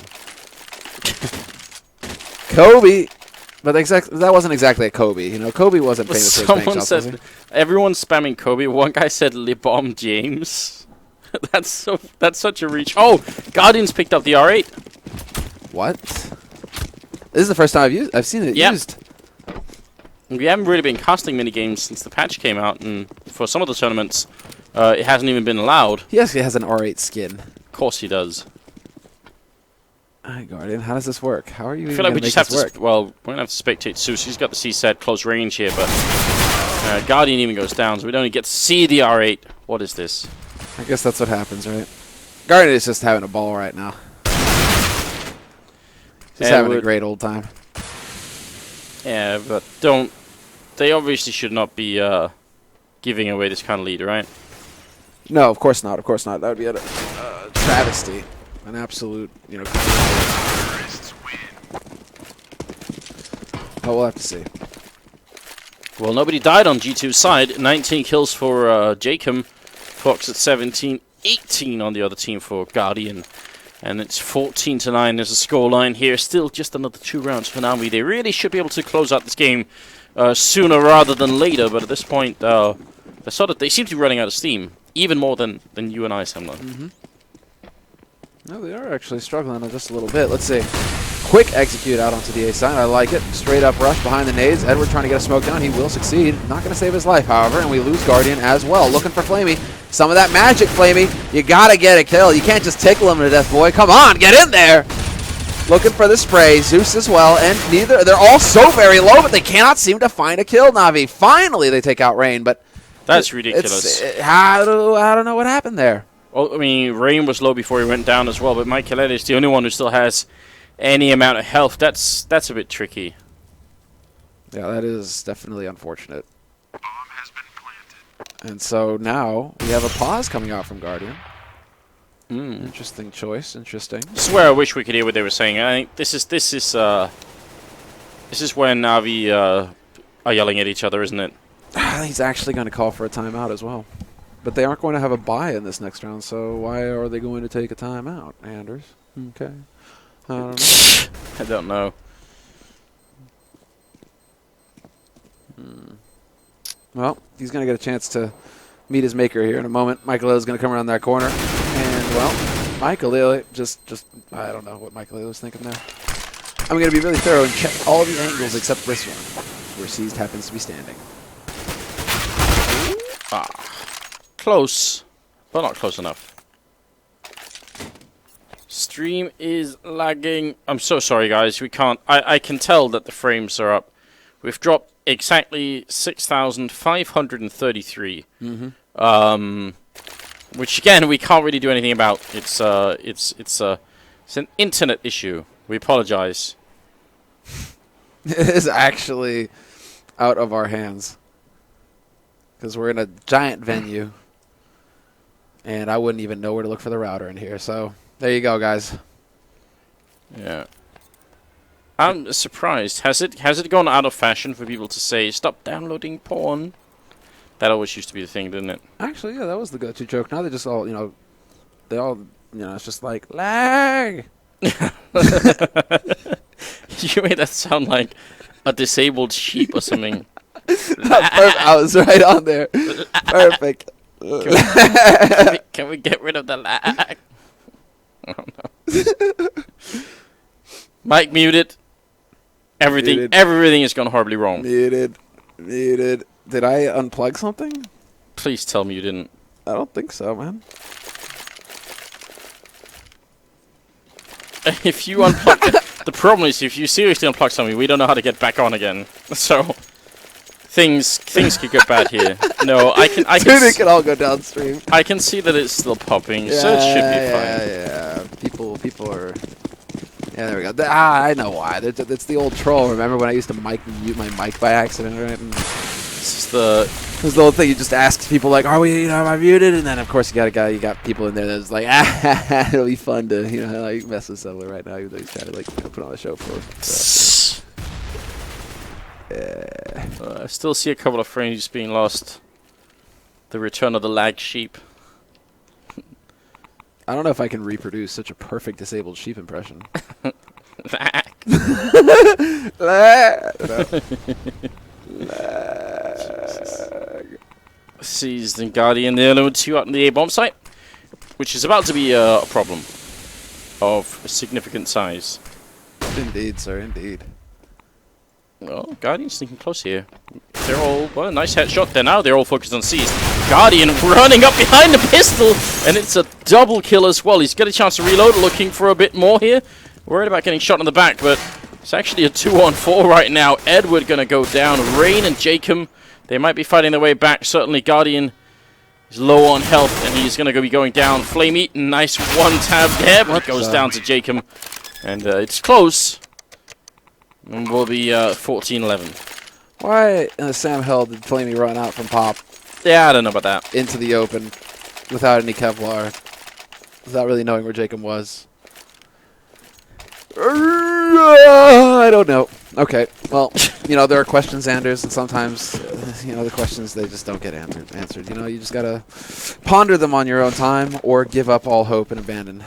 Kobe. But that wasn't exactly a Kobe. You know, Kobe wasn't famous for his bank shots, was he? Everyone's spamming Kobe. One guy said LeBom James. That's such a reach. Oh, Guardian's picked up the R8. What? This is the first time I've seen it used. We haven't really been casting minigames since the patch came out, and for some of the tournaments, it hasn't even been allowed. He actually has an R8 skin. Of course he does. Alright, Guardian, how does this work? How are you I feel like we just have to well, we're going to have to spectate Zeus. He's got the C-set close range here, but Guardian even goes down, so we don't even get to see the R8. What is this? I guess that's what happens, right? Guardian is just having a ball right now. Just having a great old time. Yeah, but they obviously should not be giving away this kind of lead, right? No, of course not. Of course not. That would be a travesty. An absolute, you know. But we'll have to see. Well, nobody died on G2's side. 19 kills for jkaem. Fox at 17. 18 on the other team for Guardian. And it's 14-9 as a scoreline here. Still just another 2 rounds for NaVi. They really should be able to close out this game sooner rather than later. But at this point, they seem to be running out of steam. Even more than you and I, Samla. Mm-hmm. No, they are actually struggling just a little bit. Let's see. Quick execute out onto the A side. I like it. Straight up rush behind the nades. Edward trying to get a smoke down. He will succeed. Not going to save his life, however. And we lose Guardian as well. Looking for flamie. Some of that magic, flamie. You got to get a kill. You can't just tickle him to death, boy. Come on, get in there. Looking for the spray. Zeus as well. And they're all so very low, but they cannot seem to find a kill, NaVi. Finally, they take out Rain, but that's ridiculous. I don't know what happened there. Well, I mean, Rain was low before he went down as well, but Maikelele is the only one who still has any amount of health. That's a bit tricky. Yeah, that is definitely unfortunate. Bomb has been planted. And so now we have a pause coming out from Guardian. Interesting choice. Interesting. I swear I wish we could hear what they were saying. I think this is when NaVi are yelling at each other, isn't it? He's actually going to call for a timeout as well. But they aren't going to have a bye in this next round, so why are they going to take a timeout, Anders? Okay. I don't know. I don't know. Well, he's going to get a chance to meet his maker here in a moment. Maikelele is going to come around that corner. And, well, Maikelele just I don't know what Maikelele was thinking there. I'm going to be really thorough and check all the angles except this one, where Seized happens to be standing. Close, but not close enough. Stream is lagging. I'm so sorry, guys. We can't. I can tell that the frames are up. We've dropped exactly 6,533. Which again we can't really do anything about. It's an internet issue. We apologize. It is actually out of our hands because we're in a giant venue. And I wouldn't even know where to look for the router in here, so There you go, guys. Yeah. I'm surprised. Has it gone out of fashion for people to say, stop downloading porn? That always used to be the thing, didn't it? Actually, yeah, that was the go-to joke. Now they just all, they all, it's just like, lag! You made that sound like a disabled sheep or something. I was right on there. Perfect. Can we get rid of the lag? Oh, no. Mike muted. Everything has gone horribly wrong. Muted. Did I unplug something? Please tell me you didn't. I don't think so, man. If you unplug... the problem is, if you seriously unplug something, we don't know how to get back on again. So, things could get bad here. No, I can Dude, it can all go downstream. I can see that it's still popping, so it should be fine. Yeah. People are... Yeah, there we go. I know why. It's the old troll. Remember when I used to mute my mic by accident, right? And It's the old thing. You just ask people like, "Are we? Am I muted?" And then of course you got people in there that's like, it'll be fun to like mess with someone right now, even though he's trying to like put on a show for him. So. Yeah. I still see a couple of frames being lost. The return of the lag sheep. I don't know if I can reproduce such a perfect disabled sheep impression. Seized and Guardian there, level 2 out in the A-bomb site, which is about to be a problem of a significant size. Indeed, sir, indeed. Well, Guardian's sneaking close here. They're all, well, nice headshot there now. They're all focused on Seized. Guardian running up behind the pistol, and it's a double kill as well. He's got a chance to reload, looking for a bit more here. Worried about getting shot in the back, but it's actually a 2-on-4 right now. Edward gonna go down. Rain and Joakim, they might be fighting their way back. Certainly Guardian is low on health, and he's gonna be going down. Flamie, nice one tab there, but it goes down to Joakim, and it's close. And we'll be 14-11. Why in the Sam Hell did Flamie run out from Pop Yeah, I don't know about that. into the open without any Kevlar, without really knowing where Joakim was? I don't know. Okay, well, there are questions, Anders, and sometimes, the questions, they just don't get answered. You just gotta ponder them on your own time or give up all hope and abandon.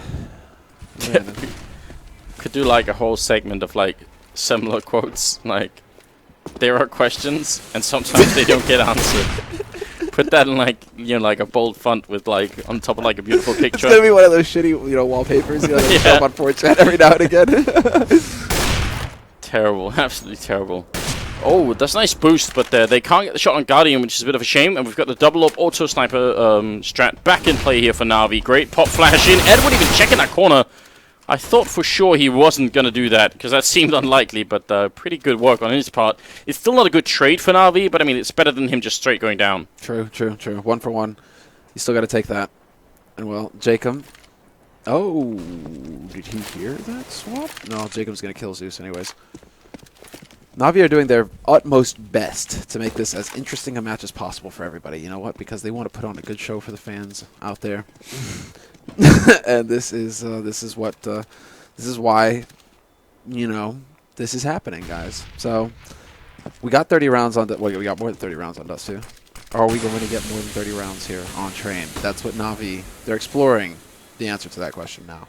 Could do like a whole segment of like similar quotes, like there are questions and sometimes they don't get answered. Put that in like like a bold font with like on top of like a beautiful picture. It's gonna be one of those shitty wallpapers that show up on 4chan every now and again. Terrible, absolutely terrible. Oh, that's a nice boost, but they can't get the shot on Guardian, which is a bit of a shame. And we've got the double up auto sniper strat back in play here for Navi. Great pop flash in. Edward even checking that corner. I thought for sure he wasn't going to do that, because that seemed unlikely, but pretty good work on his part. It's still not a good trade for Navi, but I mean, it's better than him just straight going down. True. 1 for 1. You still got to take that. And well, Joakim. Oh, did he hear that swap? No, Jacob's going to kill Zeus anyways. Navi are doing their utmost best to make this as interesting a match as possible for everybody. You know what? Because they want to put on a good show for the fans out there. And this is why this is happening, guys. So we got 30 rounds on. Well, we got more than 30 rounds on Dust 2. Are we going to get more than 30 rounds here on Train? That's what Navi, they're exploring the answer to that question now.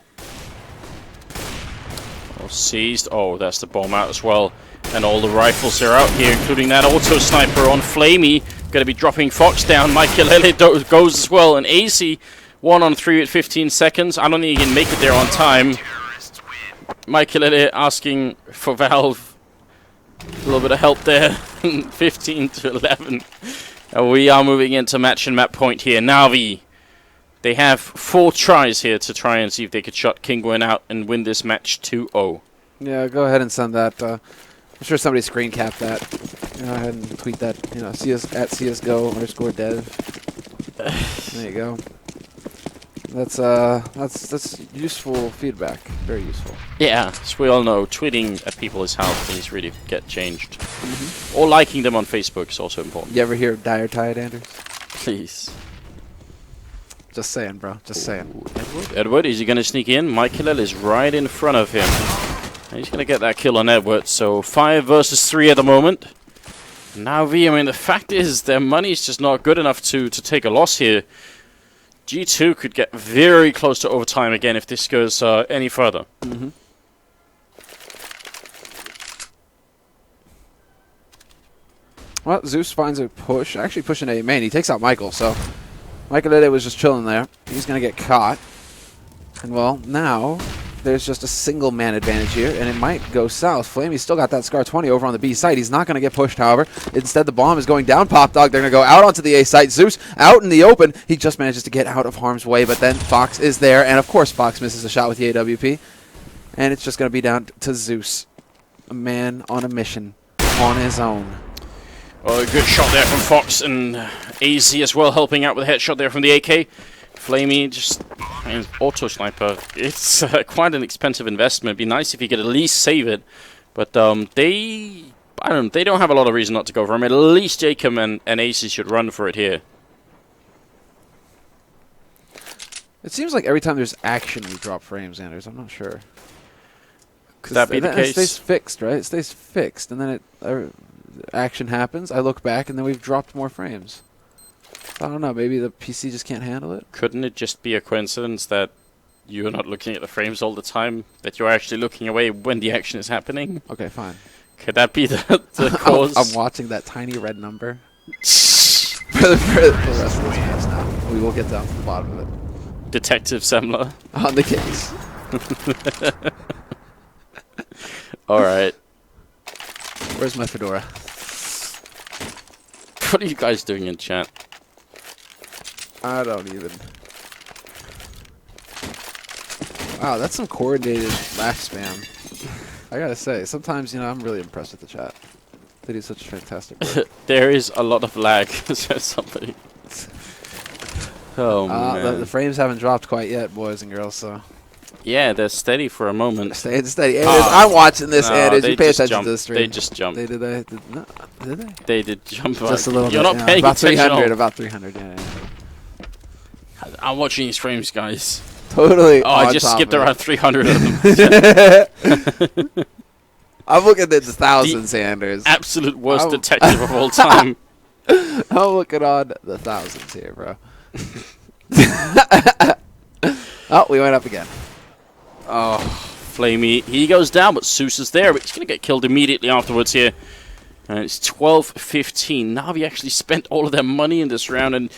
Oh, Seized. Oh, that's the bomb out as well. And all the rifles are out here, including that auto sniper on Flamie. Going to be dropping Fox down. Maikelele goes as well. And aizy 1-on-3 at 15 seconds. I don't think he can make it there on time. Maikelele asking for Valve a little bit of help there. 15-11. And we are moving into match and map point here. Navi, they have 4 tries here to try and see if they could shut Kingwin out and win this match 2-0. Yeah, go ahead and send that. I'm sure somebody screen capped that. Go ahead and tweet that. CSGO_dev. There you go. That's useful feedback. Very useful. Yeah, as we all know, tweeting at people is how things really get changed. Or liking them on Facebook is also important. You ever hear of Dire Tide, Anders? Please. Just saying, bro. Just saying. Edward, is he going to sneak in? Maikelele is right in front of him. And he's going to get that kill on Edward. So 5 versus 3 at the moment. NaVi, I mean, the fact is their money is just not good enough to take a loss here. G2 could get very close to overtime again if this goes any further. Mm-hmm. Well, Zeus finds a push. Actually pushing a main. He takes out Mikail, so Maikelele was just chilling there. He's going to get caught. And, well, now there's just a single man advantage here, and it might go south. flamie's still got that SCAR-20 over on the B site. He's not going to get pushed, however. Instead, the bomb is going down Pop Dog. They're going to go out onto the A site. Zeus out in the open. He just manages to get out of harm's way, but then Fox is there, and, of course, Fox misses a shot with the AWP. And it's just going to be down to Zeus, a man on a mission on his own. Oh, a good shot there from Fox, and aizy as well, helping out with a headshot there from the AK. flamie just, I mean, auto sniper. It's quite an expensive investment. It'd be nice if you could at least save it, but they don't have a lot of reason not to go for him. At least jkaem and aizy should run for it here. It seems like every time there's action, we drop frames, Anders. I'm not sure. Could that be the case? It stays fixed, right? It stays fixed, and then action happens. I look back, and then we've dropped more frames. I don't know. Maybe the PC just can't handle it. Couldn't it just be a coincidence that you're not looking at the frames all the time, that you're actually looking away when the action is happening? Okay, fine. Could that be the cause? I'm watching that tiny red number for the rest of this match now. We will get down to the bottom of it. Detective Semler. On the case. All right. Where's my fedora? What are you guys doing in chat? I don't even. Wow, that's some coordinated laugh spam. I gotta say, sometimes, you know, I'm really impressed with the chat. They do such fantastic work. There is a lot of lag, says somebody. Oh, man. The frames haven't dropped quite yet, boys and girls, so. Yeah, they're steady for a moment. Stay steady. Anders, I'm watching this, Anders. You pay attention to the stream. They just jumped. Did they? They did jump. Just a little You're bit. not paying about attention. 300, about 300, yeah. I'm watching these frames, guys. Totally. Oh, I just skipped around 300 of them. I'm looking at the thousands, Anders. Absolute worst detective of all time. I'm looking on the thousands here, bro. Oh, we went up again. Oh, flamie. He goes down, but Zeus is there, but he's going to get killed immediately afterwards here. And it's 12-15. NaVi actually spent all of their money in this round, and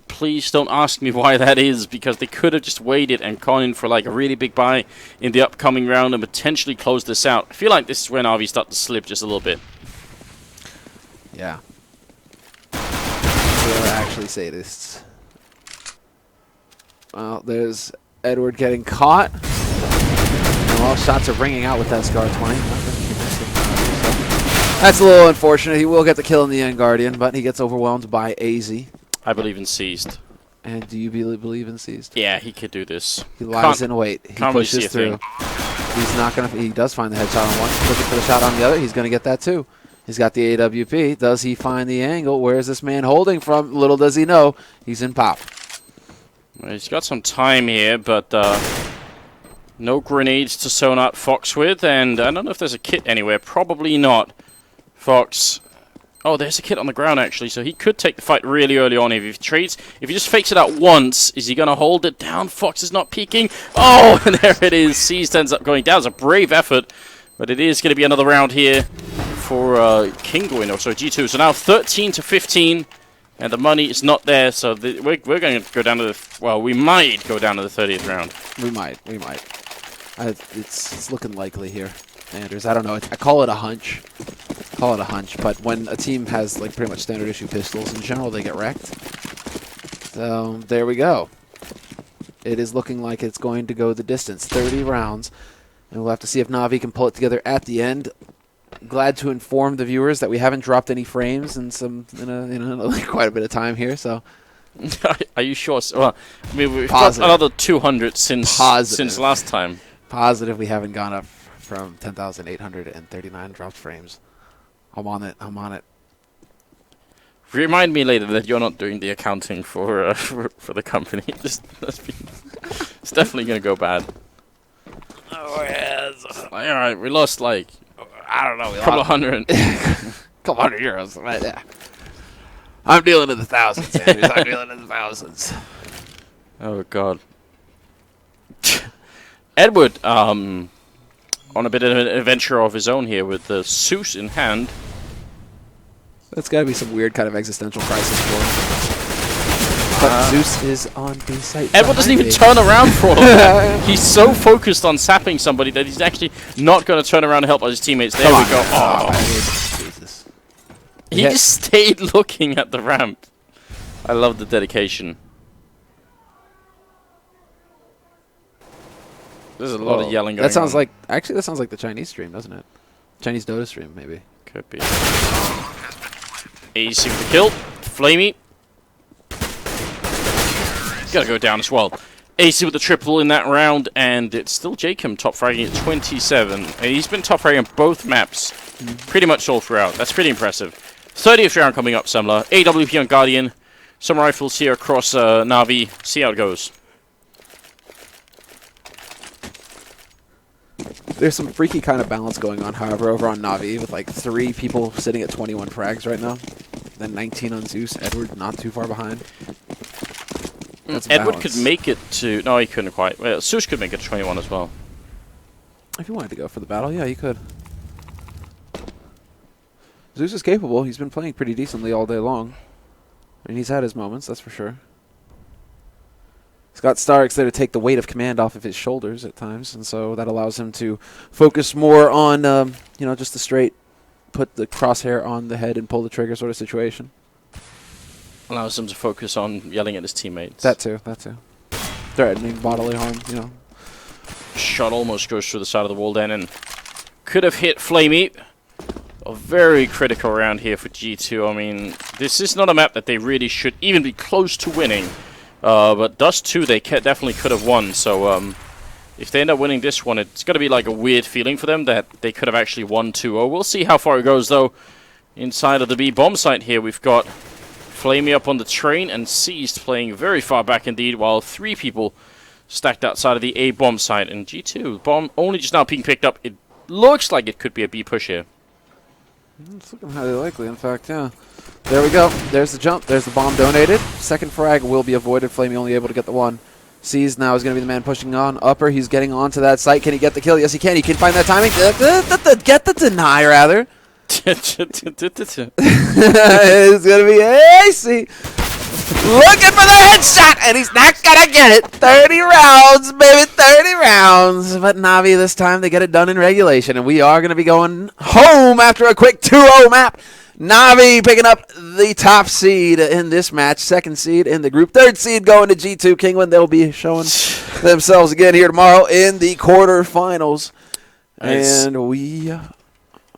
please don't ask me why that is, because they could have just waited and gone in for like a really big buy in the upcoming round and potentially closed this out. I feel like this is where NaVi start to slip just a little bit. Yeah. They're actually sadists. Well, there's Edward getting caught. And all shots are ringing out with that SCAR-20. That's a little unfortunate. He will get the kill in the end, Guardian, but he gets overwhelmed by aizy. I believe in seized. And do you believe in seized? Yeah, he could do this. He lies in wait. He pushes through. He's not going to... He does find the headshot on one. Looking for the shot on the other. He's going to get that too. He's got the AWP. Does he find the angle? Where is this man holding from? Little does he know, he's in pop. Well, he's got some time here, but no grenades to zone out Fox with, and I don't know if there's a kit anywhere. Probably not. Fox. Oh, there's a kit on the ground, actually, so he could take the fight really early on if he trades. If he just fakes it out once, is he going to hold it down? Fox is not peeking. Oh, and there it is. Seized ends up going down. It's a brave effort, but it is going to be another round here for King going, or so G2. So now 13-15. And the money is not there, so we're going to go down to the... Well, we might go down to the 30th round. We might. It's looking likely here, Anders. I don't know. I call it a hunch. But when a team has like pretty much standard issue pistols, in general, they get wrecked. So there we go. It is looking like it's going to go the distance. 30 rounds. And we'll have to see if NaVi can pull it together at the end. Glad to inform the viewers that we haven't dropped any frames in quite a bit of time here. So, are you sure? Well, I mean, we've got another 200 since last time. Positive, we haven't gone up from 10,839 dropped frames. I'm on it. Remind me later that you're not doing the accounting for the company. It's definitely gonna go bad. Oh, yes. Like, all right, we lost like I don't know. a couple of hundred. Couple €100. Right, yeah. I'm dealing in the thousands, Andrews. I'm dealing in the thousands. Oh god. Edward, on a bit of an adventure of his own here with the Zeus in hand. That's got to be some weird kind of existential crisis for him. But Zeus is on B site. Edward doesn't even turn around for him. He's so focused on sapping somebody that he's actually not going to turn around and help his teammates. There we go. Oh. Jesus. He just stayed looking at the ramp. I love the dedication. There's a lot of yelling going on. That sounds like, actually, that sounds like the Chinese stream, doesn't it? Chinese Dota stream, maybe. Could be. Aizy with the kill. Flamie. Gotta go down as well. Aizy with the triple in that round, and it's still jkaem top fragging at 27. And he's been top fragging on both maps pretty much all throughout. That's pretty impressive. 30th round coming up, Semler. AWP on Guardian. Some rifles here across NaVi. See how it goes. There's some freaky kind of balance going on, however, over on NaVi, with like 3 people sitting at 21 frags right now. Then 19 on Zeus. Edward not too far behind. That's Edward balance. could make it to... No, he couldn't quite. Well, Zeus could make it to 21 as well. If you wanted to go for the battle, yeah, you could. Zeus is capable. He's been playing pretty decently all day long. I mean, he's had his moments, that's for sure. He's got StarX there to take the weight of command off of his shoulders at times, and so that allows him to focus more on, you know, just the straight, put the crosshair on the head and pull the trigger sort of situation. Allows him to focus on yelling at his teammates. That too, that too. Threatening bodily harm, you know. Shot almost goes through the side of the wall then, and could have hit Flamie. A very critical round here for G2. I mean, this is not a map that they really should even be close to winning. But Dust 2, they definitely could have won. So if they end up winning this one, it's going to be like a weird feeling for them that they could have actually won 2-0. We'll see how far it goes, though. Inside of the B bomb site here, we've got Flamie up on the train and Seized playing very far back indeed, while 3 people stacked outside of the A bomb site. And G2, bomb only just now being picked up. It looks like it could be a B push here. It's looking highly likely, in fact, yeah. There we go. There's the jump. There's the bomb donated. Second frag will be avoided. Flamie only able to get the one. Seized now is going to be the man pushing on. Upper, he's getting onto that site. Can he get the kill? Yes, he can. He can find that timing. Get the deny, rather. It's going to be aizy. Looking for the headshot, and he's not going to get it. 30 rounds, baby, 30 rounds. But NaVi this time, they get it done in regulation, and we are going to be going home after a quick 2-0 map. NaVi picking up the top seed in this match, 2nd seed in the group, 3rd seed going to G2 Kingland. They'll be showing themselves again here tomorrow in the quarterfinals. And we...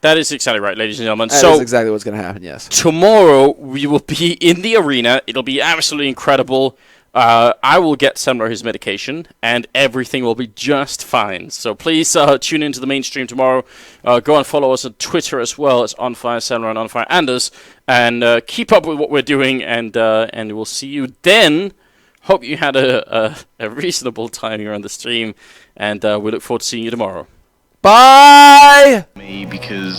That is exactly right, ladies and gentlemen. That is exactly what's going to happen, yes. Tomorrow, we will be in the arena. It'll be absolutely incredible. I will get Semler his medication, and everything will be just fine. So please tune into the main stream tomorrow. Go and follow us on Twitter as well as OnFire Semler and OnFire Anders, and keep up with what we're doing, and we'll see you then. Hope you had a reasonable time here on the stream, and we look forward to seeing you tomorrow. Bye! Because